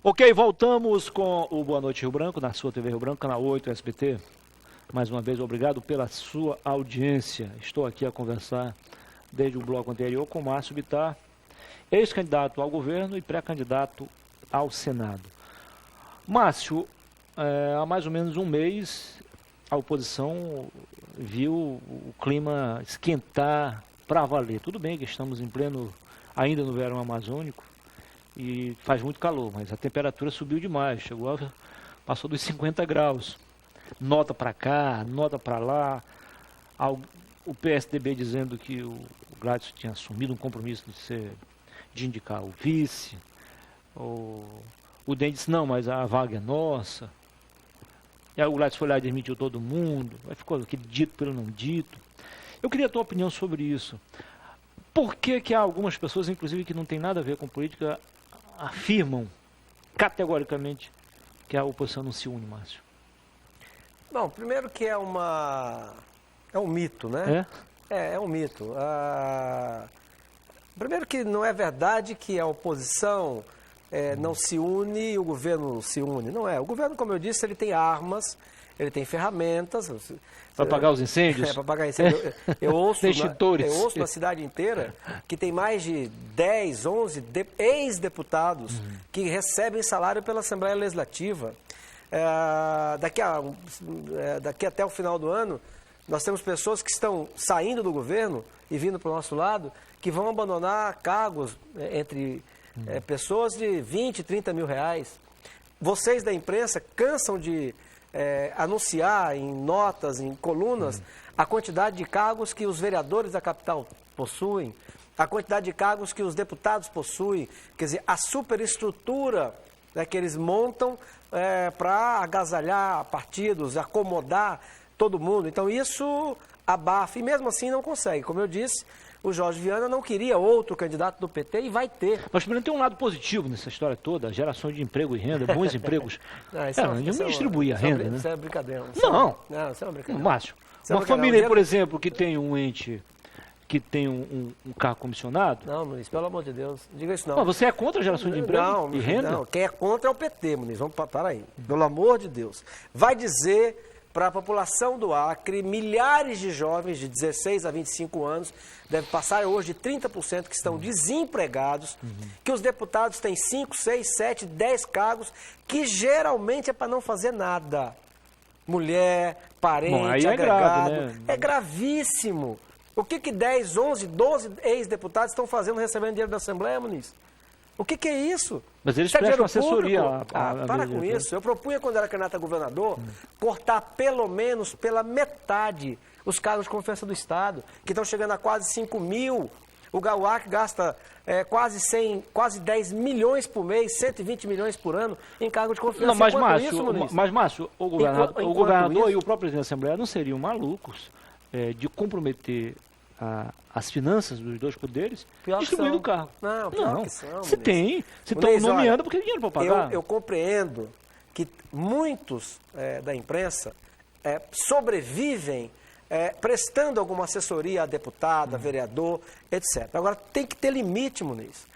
Ok, voltamos com o Boa Noite Rio Branco, na sua TV Rio Branco, canal 8 SBT. Mais uma vez, obrigado pela sua audiência. Estou aqui a conversar desde o bloco anterior com Márcio Bittar, ex-candidato ao governo e pré-candidato ao Senado. Márcio, há mais ou menos um mês, a oposição viu o clima esquentar para valer. Tudo bem que estamos em pleno, ainda no verão amazônico, e faz muito calor, mas a temperatura subiu demais, passou dos 50 graus. Nota para cá, nota para lá. O PSDB dizendo que o Gladson tinha assumido um compromisso de indicar o vice. O DEM disse, não, mas a vaga é nossa. E aí o Gladson foi lá e desmentiu todo mundo. Aí ficou aquele dito pelo não dito. Eu queria a tua opinião sobre isso. Por que há algumas pessoas, inclusive, que não tem nada a ver com política, afirmam categoricamente que a oposição não se une, Márcio? Bom, primeiro que é um mito, né? É um mito. Primeiro que não é verdade que a oposição não se une e o governo se une. Não é. O governo, como eu disse, ele tem armas, ele tem ferramentas. Para apagar os incêndios? Para apagar incêndios. Eu ouço na cidade inteira que tem mais de 10, 11 ex-deputados que recebem salário pela Assembleia Legislativa. Daqui até o final do ano, nós temos pessoas que estão saindo do governo e vindo para o nosso lado, que vão abandonar cargos entre pessoas de 20, 30 mil reais. Vocês da imprensa cansam de anunciar em notas, em colunas, a quantidade de cargos que os vereadores da capital possuem, a quantidade de cargos que os deputados possuem, quer dizer, a superestrutura que eles montam para agasalhar partidos, acomodar todo mundo. Então isso abafa e mesmo assim não consegue. Como eu disse, o Jorge Viana não queria outro candidato do PT e vai ter. Mas primeiro tem um lado positivo nessa história toda, geração de emprego e renda, bons empregos. Não distribuir a renda, né? Isso é brincadeira. Não, isso é uma brincadeira. Márcio, uma família, por exemplo, que tem um ente que tem um cargo comissionado... Não, Muniz, pelo amor de Deus, não diga isso não. Mas você é contra a geração de emprego e renda? Não, quem é contra é o PT, Muniz, vamos parar aí. Pelo amor de Deus. Vai dizer para a população do Acre, milhares de jovens de 16 a 25 anos, deve passar hoje de 30% que estão desempregados, que os deputados têm 5, 6, 7, 10 cargos, que geralmente é para não fazer nada. Mulher, parente, agregado. Grave, né? É gravíssimo. O que 10, 11, 12 ex-deputados estão fazendo recebendo dinheiro da Assembleia, Muniz? O que é isso? Mas eles prestam assessoria. Para com isso. Eu propunha, quando era candidato a governador, cortar pelo menos pela metade os cargos de confiança do Estado, que estão chegando a quase 5 mil. O GAUAC gasta quase 10 milhões por mês, 120 milhões por ano em cargo de confiança. Não, mas Márcio, o governador e o próprio presidente da Assembleia não seriam malucos de comprometer as finanças dos dois poderes distribuindo o cargo. Não, que são, se estão nomeando, porque tem dinheiro para pagar. Eu compreendo que muitos da imprensa sobrevivem prestando alguma assessoria a deputado, a vereador, etc. Agora, tem que ter limite, Muniz.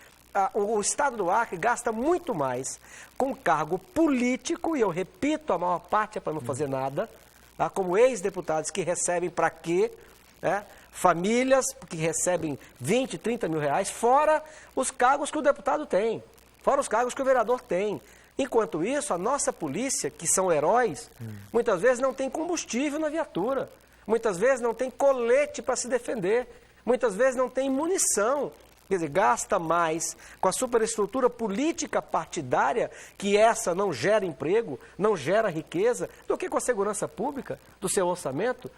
O Estado do Acre gasta muito mais com cargo político, e eu repito, a maior parte é para não fazer nada, como ex-deputados que recebem para quê? Famílias que recebem 20, 30 mil reais, fora os cargos que o deputado tem, fora os cargos que o vereador tem. Enquanto isso, a nossa polícia, que são heróis, muitas vezes não tem combustível na viatura, muitas vezes não tem colete para se defender, muitas vezes não tem munição. Quer dizer, gasta mais com a superestrutura política partidária, que essa não gera emprego, não gera riqueza, do que com a segurança pública do seu orçamento.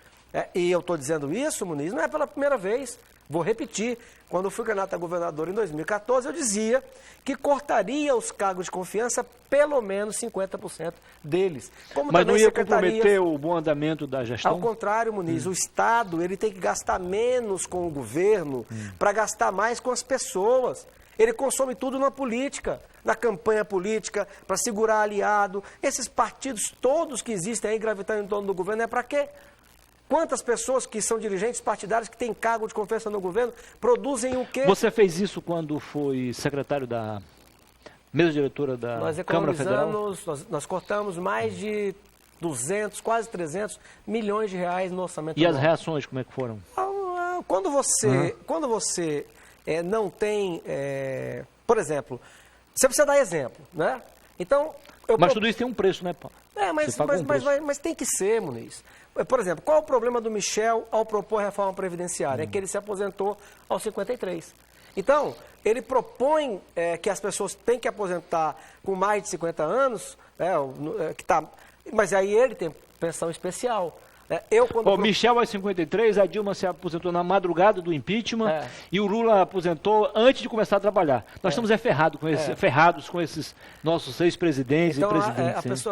E eu estou dizendo isso, Muniz, não é pela primeira vez. Vou repetir, quando eu fui candidato a governador em 2014, eu dizia que cortaria os cargos de confiança pelo menos 50% deles. Mas não ia comprometer o bom andamento da gestão? Ao contrário, Muniz, o Estado ele tem que gastar menos com o governo para gastar mais com as pessoas. Ele consome tudo na política, na campanha política, para segurar aliado. Esses partidos todos que existem aí gravitando em torno do governo é para quê? Quantas pessoas que são dirigentes partidários que têm cargo de confiança no governo produzem o quê? Você fez isso quando foi secretário da Mesa diretora da Câmara Federal? Nós cortamos mais de 200, quase 300 milhões de reais no orçamento. E as reações, como é que foram? Quando você não tem, por exemplo, você precisa dar exemplo, né? Então, mas tudo isso tem um preço, né, Paulo? Mas tem que ser, Muniz. Por exemplo, qual o problema do Michel ao propor a reforma previdenciária? É que ele se aposentou aos 53. Então, ele propõe que as pessoas têm que aposentar com mais de 50 anos, mas aí ele tem pensão especial. Michel aos 53, a Dilma se aposentou na madrugada do impeachment e o Lula aposentou antes de começar a trabalhar. Nós estamos ferrados com esses nossos ex-presidentes e presidentes.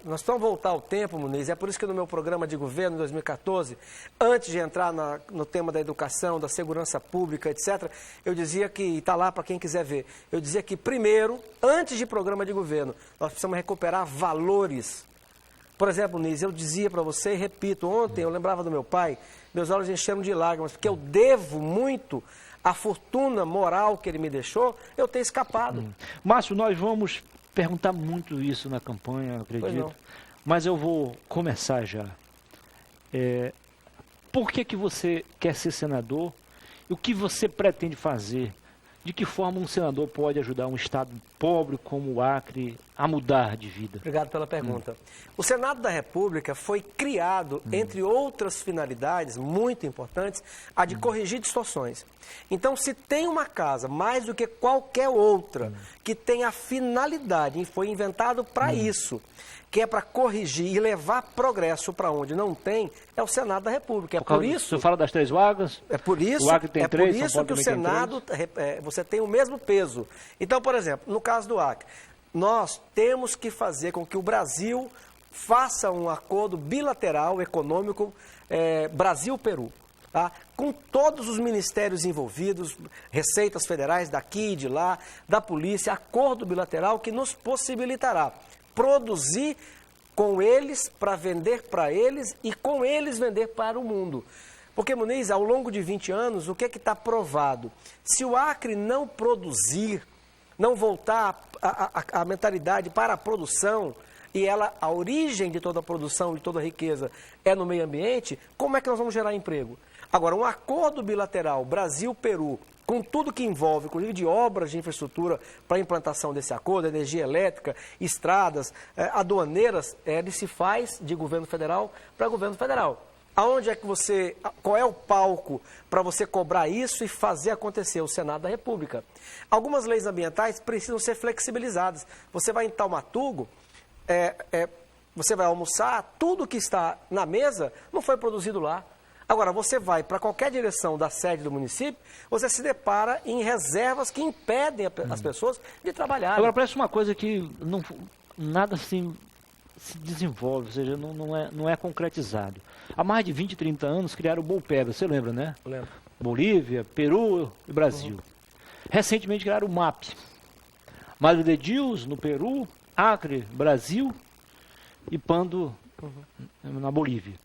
Nós estamos voltar ao tempo, Muniz, é por isso que no meu programa de governo, em 2014, antes de entrar no tema da educação, da segurança pública, etc., eu dizia que, está lá para quem quiser ver, eu dizia que primeiro, antes de programa de governo, nós precisamos recuperar valores. Por exemplo, Muniz, eu dizia para você e repito, ontem eu lembrava do meu pai, meus olhos encheram de lágrimas, porque eu devo muito à fortuna moral que ele me deixou, eu ter escapado. Márcio, nós vamos perguntar muito isso na campanha, acredito, mas eu vou começar já. Por que você quer ser senador e o que você pretende fazer? De que forma um senador pode ajudar um estado pobre como o Acre a mudar de vida? Obrigado pela pergunta. O Senado da República foi criado, entre outras finalidades muito importantes, a de corrigir distorções. Então, se tem uma casa, mais do que qualquer outra, que tem a finalidade, e foi inventado para isso, que é para corrigir e levar progresso para onde não tem, é o Senado da República. Você fala das 3 vagas? É por isso, o Acre tem 3, por isso que o Senado, você tem o mesmo peso. Então, por exemplo, no caso do Acre, nós temos que fazer com que o Brasil faça um acordo bilateral, econômico, Brasil-Peru. Tá? Com todos os ministérios envolvidos, receitas federais daqui e de lá, da polícia, acordo bilateral que nos possibilitará produzir com eles para vender para eles e com eles vender para o mundo. Porque, Muniz, ao longo de 20 anos, o que está provado? Se o Acre não produzir, não voltar a mentalidade para a produção, e a origem de toda a produção e toda a riqueza é no meio ambiente, como é que nós vamos gerar emprego? Agora, um acordo bilateral Brasil-Peru, com tudo que envolve, inclusive de obras de infraestrutura para a implantação desse acordo, energia elétrica, estradas, aduaneiras, ele se faz de governo federal para governo federal. Aonde é que qual é o palco para você cobrar isso e fazer acontecer? O Senado da República. Algumas leis ambientais precisam ser flexibilizadas. Você vai em Taumatugo, você vai almoçar, tudo que está na mesa não foi produzido lá. Agora, você vai para qualquer direção da sede do município, você se depara em reservas que impedem as pessoas de trabalhar. Agora, parece uma coisa que nada assim se desenvolve, ou seja, não é concretizado. Há mais de 20, 30 anos criaram o Bolpega, você lembra, né? Eu lembro. Bolívia, Peru e Brasil. Recentemente criaram o MAP. Madre de Deus, no Peru, Acre, Brasil e Pando, na Bolívia.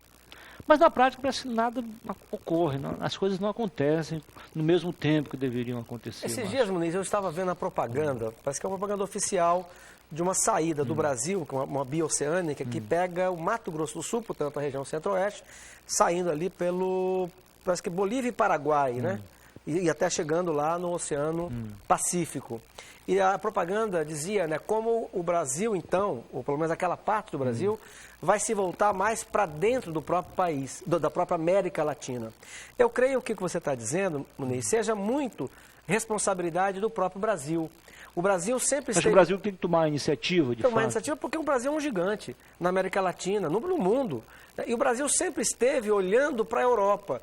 Mas na prática parece que nada ocorre, as coisas não acontecem no mesmo tempo que deveriam acontecer. Esses dias, Muniz, eu estava vendo a propaganda, parece que é uma propaganda oficial de uma saída do Brasil, com uma bioceânica, que pega o Mato Grosso do Sul, portanto a região centro-oeste, saindo ali parece que Bolívia e Paraguai, né? E até chegando lá no Oceano Pacífico. E a propaganda dizia, né, como o Brasil, então, ou pelo menos aquela parte do Brasil, vai se voltar mais para dentro do próprio país, da própria América Latina. Eu creio que o que você está dizendo, Muniz, seja muito responsabilidade do próprio Brasil. O Brasil sempre esteve... Acho que o Brasil tem que tomar a iniciativa, de fato. Tomar a iniciativa porque o Brasil é um gigante na América Latina, no mundo. E o Brasil sempre esteve olhando para a Europa.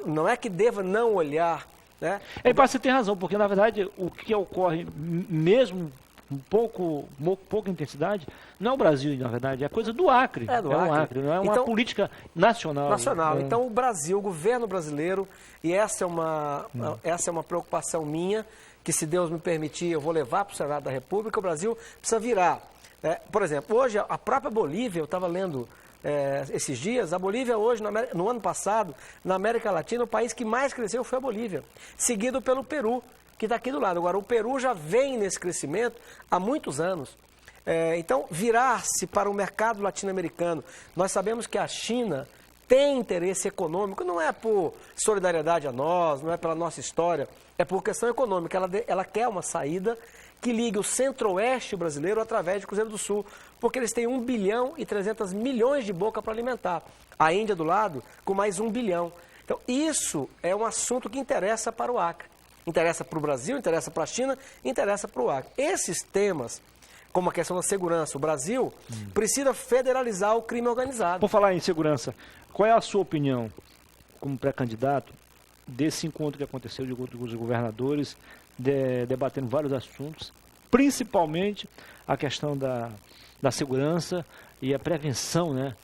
Não é que deva não olhar, né? Você tem razão, porque na verdade o que ocorre mesmo pouca intensidade, não é o Brasil, na verdade, é coisa do Acre. É do Acre. Não é uma política nacional. Então o Brasil, o governo brasileiro, e essa é uma preocupação minha, que se Deus me permitir eu vou levar para o Senado da República, o Brasil precisa virar. Por exemplo, hoje a própria Bolívia, eu estava lendo esses dias, a Bolívia hoje, no ano passado, na América Latina, o país que mais cresceu foi a Bolívia, seguido pelo Peru, que está aqui do lado. Agora, o Peru já vem nesse crescimento há muitos anos. Então, virar-se para o mercado latino-americano. Nós sabemos que a China tem interesse econômico, não é por solidariedade a nós, não é pela nossa história, é por questão econômica. Ela quer uma saída que ligue o centro-oeste brasileiro através de Cruzeiro do Sul, porque eles têm 1 bilhão e 300 milhões de boca para alimentar. A Índia do lado, com mais 1 bilhão. Então, isso é um assunto que interessa para o Acre. Interessa para o Brasil, interessa para a China, interessa para o Acre. Esses temas, como a questão da segurança, o Brasil precisa federalizar o crime organizado. Por falar em segurança, qual é a sua opinião, como pré-candidato, desse encontro que aconteceu de os governadores, debatendo vários assuntos, principalmente a questão da segurança e a prevenção, né?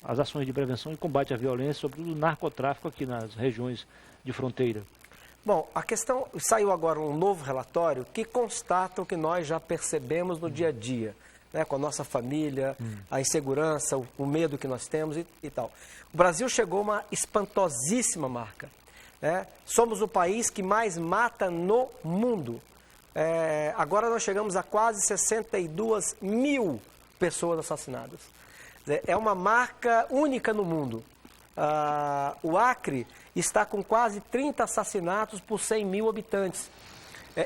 As ações de prevenção e combate à violência, sobretudo o narcotráfico aqui nas regiões de fronteira? Bom, a questão, saiu agora um novo relatório que constata o que nós já percebemos no dia a dia, né, com a nossa família, a insegurança, o medo que nós temos e tal. O Brasil chegou a uma espantosíssima marca. Né? Somos o país que mais mata no mundo. Agora nós chegamos a quase 62 mil pessoas assassinadas. É uma marca única no mundo. O Acre está com quase 30 assassinatos por 100 mil habitantes.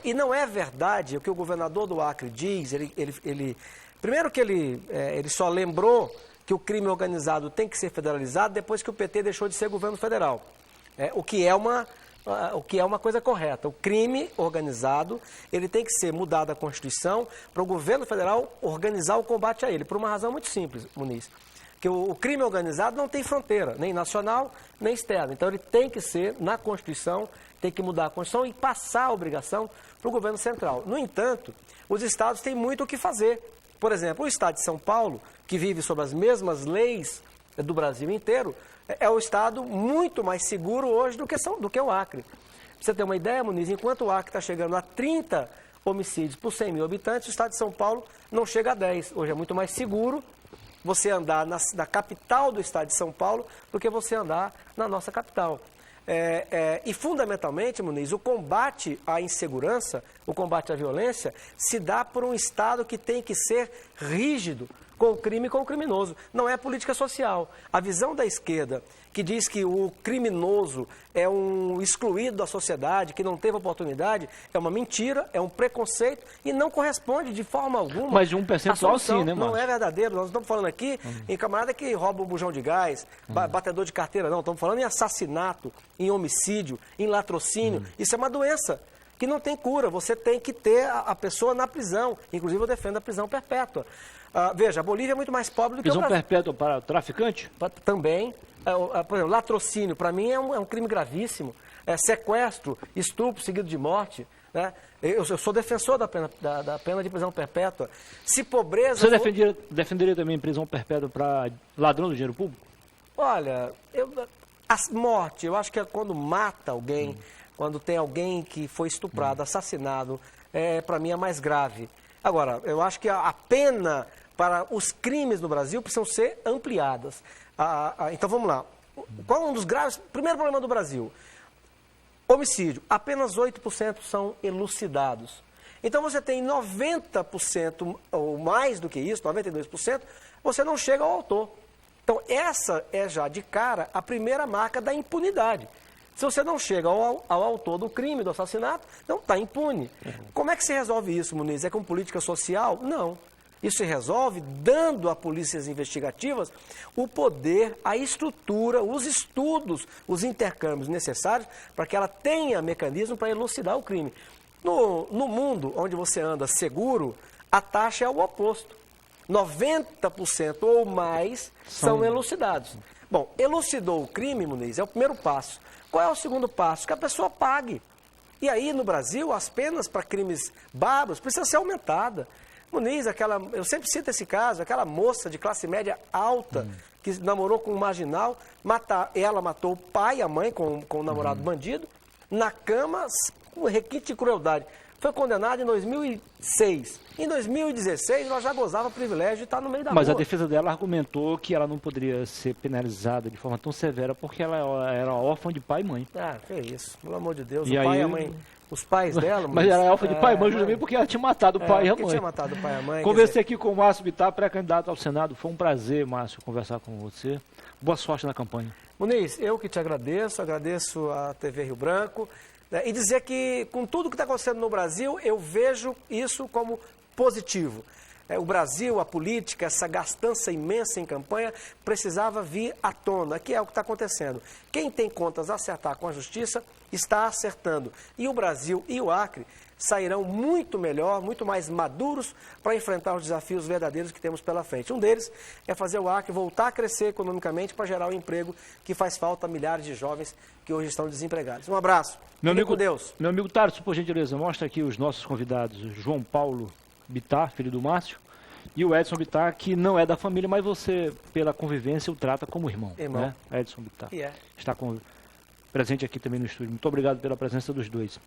E não é verdade o que o governador do Acre diz. Primeiro que ele só lembrou que o crime organizado tem que ser federalizado depois que o PT deixou de ser governo federal. O que é uma coisa correta. O crime organizado ele tem que ser mudado a Constituição para o governo federal organizar o combate a ele, por uma razão muito simples, Muniz. Que o crime organizado não tem fronteira, nem nacional, nem externa. Então ele tem que ser, na Constituição, tem que mudar a Constituição e passar a obrigação para o governo central. No entanto, os estados têm muito o que fazer. Por exemplo, o estado de São Paulo, que vive sob as mesmas leis do Brasil inteiro, é o estado muito mais seguro hoje do que o Acre. Pra você ter uma ideia, Muniz, enquanto o Acre está chegando a 30 homicídios por 100 mil habitantes, o estado de São Paulo não chega a 10. Hoje é muito mais seguro você andar na capital do estado de São Paulo do que você andar na nossa capital. E fundamentalmente, Muniz, o combate à insegurança, o combate à violência, se dá por um Estado que tem que ser rígido com o crime e com o criminoso. Não é política social. A visão da esquerda, que diz que o criminoso é um excluído da sociedade, que não teve oportunidade, é uma mentira, é um preconceito e não corresponde de forma alguma. Mas de um percentual sim, né, Márcio? Não é verdadeiro. Nós não estamos falando aqui em camarada que rouba um bujão de gás, batedor de carteira, não. Estamos falando em assassinato, em homicídio, em latrocínio. Isso é uma doença que não tem cura. Você tem que ter a pessoa na prisão. Inclusive, eu defendo a prisão perpétua. Veja, a Bolívia é muito mais pobre do que o Brasil. Prisão perpétua para o traficante? Também. Por exemplo, latrocínio, para mim, é um crime gravíssimo. Sequestro, estupro seguido de morte. Né? Eu sou defensor da pena de prisão perpétua. Se pobreza... Você defenderia também prisão perpétua para ladrão do dinheiro público? Olha, a morte, eu acho que é quando mata alguém, quando tem alguém que foi estuprado, assassinado, para mim é mais grave. Agora, eu acho que a pena para os crimes no Brasil precisam ser ampliadas. Então vamos lá. Qual é um dos graves... Primeiro problema do Brasil. Homicídio. Apenas 8% são elucidados. Então você tem 90% ou mais do que isso, 92%, você não chega ao autor. Então essa é já de cara a primeira marca da impunidade. Se você não chega ao autor do crime, do assassinato, não está impune. Como é que se resolve isso, Muniz? É com política social? Não. Isso se resolve dando a polícias investigativas o poder, a estrutura, os estudos, os intercâmbios necessários para que ela tenha mecanismo para elucidar o crime. No mundo onde você anda seguro, a taxa é o oposto. 90% ou mais são elucidados. Bom, elucidou o crime, Muniz, é o primeiro passo. Qual é o segundo passo? Que a pessoa pague. E aí, no Brasil, as penas para crimes bárbaros precisam ser aumentadas. Muniz, eu sempre cito esse caso, aquela moça de classe média alta que namorou com um marginal, ela matou o pai e a mãe com o namorado bandido, na cama, com requinte de crueldade. foi condenada em 2006. Em 2016, ela já gozava o privilégio de estar no meio da Mas rua. a defesa dela argumentou que ela não poderia ser penalizada de forma tão severa porque ela era órfã de pai e mãe. Ah, que isso, pelo amor de Deus, E o aí- pai e a mãe, os pais dela... Mas ela era órfã de pai e mãe justamente porque ela tinha matado o pai e a porque mãe. tinha matado o pai e a mãe. quer Conversei dizer, aqui com o Márcio Bittar, pré-candidato ao Senado. Foi um prazer, Márcio, conversar com você. Boa sorte na campanha. Muniz, eu que te agradeço a TV Rio Branco, né, e dizer que com tudo que está acontecendo no Brasil, eu vejo isso como positivo. O Brasil, a política, essa gastança imensa em campanha, precisava vir à tona, que é o que está acontecendo. Quem tem contas a acertar com a justiça, está acertando. E o Brasil e o Acre sairão muito melhor, muito mais maduros para enfrentar os desafios verdadeiros que temos pela frente. Um deles é fazer o Acre voltar a crescer economicamente para gerar o emprego que faz falta a milhares de jovens que hoje estão desempregados. Um abraço. Fique com Deus. Meu amigo Tarso, por gentileza, mostra aqui os nossos convidados. João Paulo Bittar, filho do Márcio, e o Edson Bittar, que não é da família, mas você, pela convivência, o trata como irmão. Irmão. Né? Edson Bittar. E é. Está presente aqui também no estúdio. Muito obrigado pela presença dos dois.